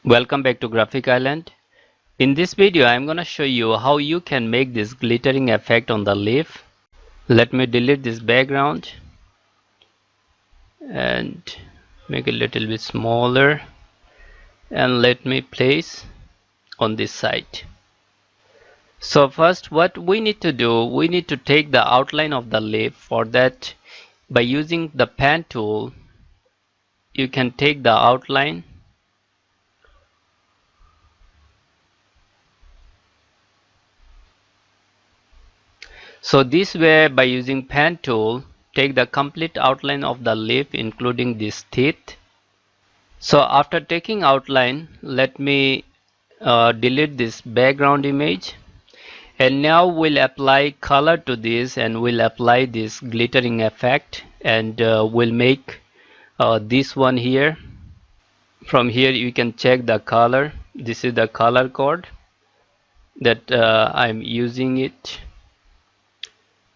Welcome back to Graphic Island. In this video I am gonna show you how you can make this glittering effect on the leaf. Let me delete this background and make it a little bit smaller, and let me place on this side. So first what we need to do, we need to take the outline of the leaf. For that, by using the pen tool, you can take the outline. So this way, by using pen tool, take the complete outline of the leaf including this teeth. So after taking outline, let me delete this background image, and now we'll apply color to this and we'll apply this glittering effect, and we'll make this one here. From here you can check the color. This is the color code that I'm using it.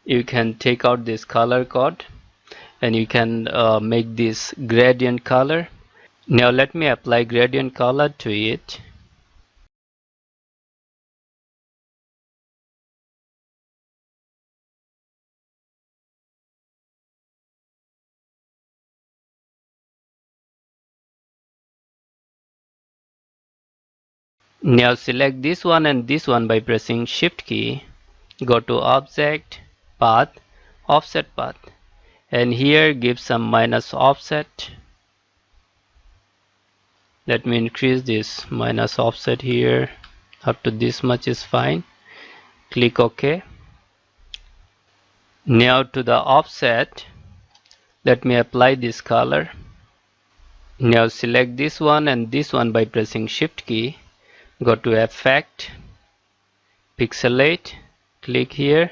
You can take out this color code and you can make this gradient color. Now let me apply gradient color to it. Now select this one and this one by pressing shift key. Go to object, path, offset path, and here give some minus offset. Let me increase this minus offset here up to this much is fine. Click OK. Now to the offset, let me apply this color. Now select this one and this one by pressing shift key. Go to effect, pixelate, click here,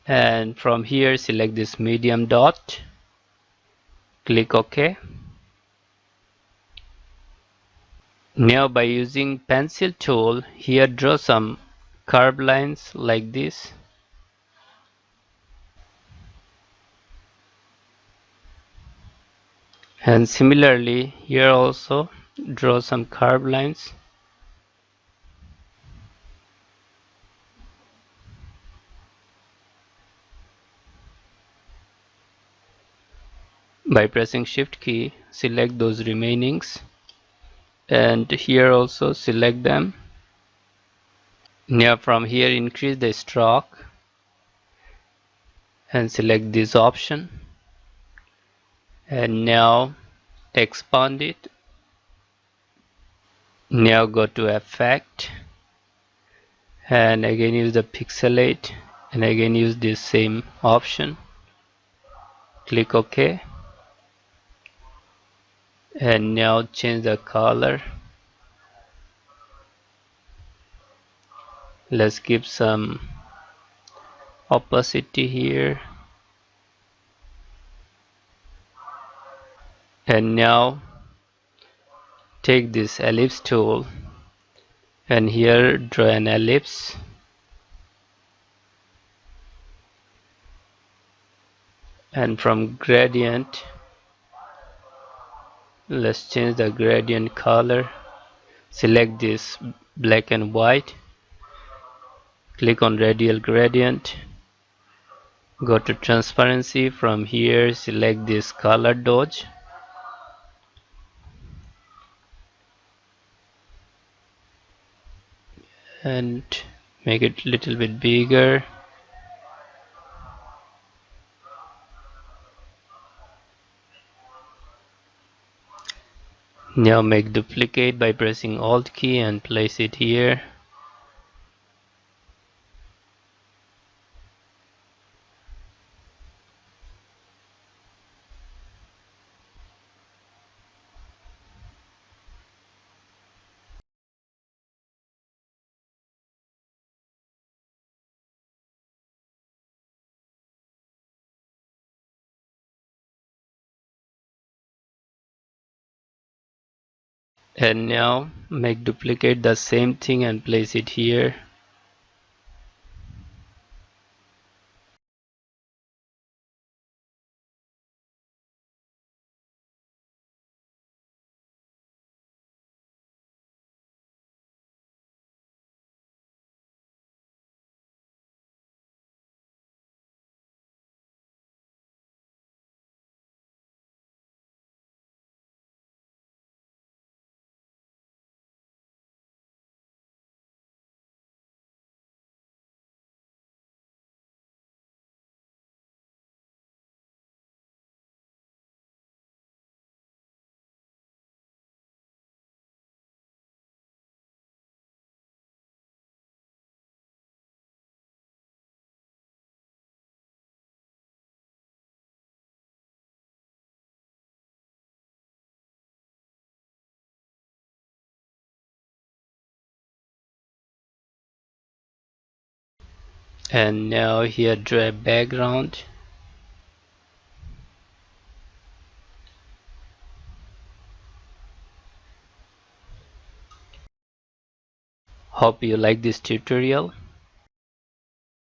and from here select this medium dot, click OK. Now by using pencil tool, here draw some curved lines like this. And similarly here also draw some curved lines. By pressing shift key, select those remainings, and here also select them. Now from here increase the stroke and select this option, and now expand it. Now go to effect and again use the pixelate and again use this same option. Click OK, and now change the color. Let's give some opacity here, and now take this ellipse tool and here draw an ellipse, and from gradient let's change the gradient color. Select this black and white, click on radial gradient, go to transparency. From here select this color dodge, and make it a little bit bigger. Now make duplicate by pressing Alt key and place it here. And now make duplicate the same thing and place it here. And now here draw a background. Hope you like this tutorial.